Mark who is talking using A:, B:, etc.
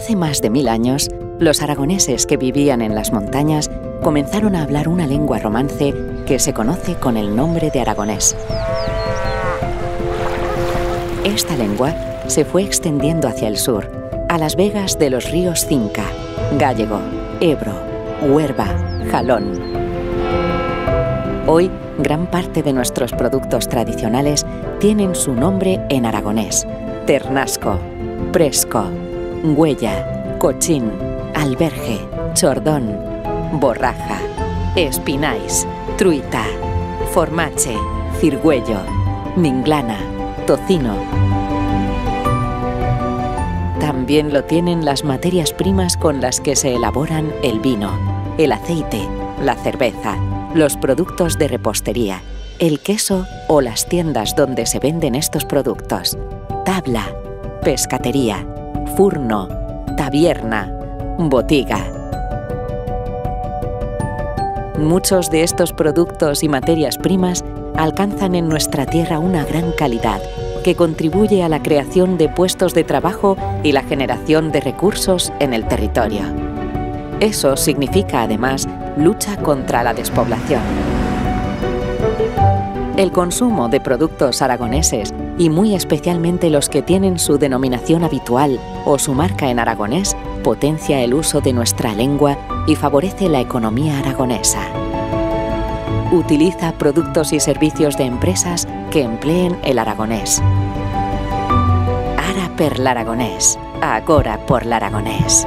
A: Hace más de 1000 años, los aragoneses que vivían en las montañas comenzaron a hablar una lengua romance que se conoce con el nombre de aragonés. Esta lengua se fue extendiendo hacia el sur, a las vegas de los ríos Cinca, Gállego, Ebro, Huerva, Jalón. Hoy, gran parte de nuestros productos tradicionales tienen su nombre en aragonés: ternasco, presco, güella, cochín, alberge, chordón, borraja, espinais, truita, formache, cirgüello, minglana, tocino. También lo tienen las materias primas con las que se elaboran el vino, el aceite, la cerveza, los productos de repostería, el queso o las tiendas donde se venden estos productos: tabla, pescatería, furno, tabierna, botiga. Muchos de estos productos y materias primas alcanzan en nuestra tierra una gran calidad que contribuye a la creación de puestos de trabajo y la generación de recursos en el territorio. Eso significa, además, lucha contra la despoblación. El consumo de productos aragoneses, y muy especialmente los que tienen su denominación habitual o su marca en aragonés, potencia el uso de nuestra lengua y favorece la economía aragonesa. Utiliza productos y servicios de empresas que empleen el aragonés. Ara per l'aragonès, agora por l'aragonès.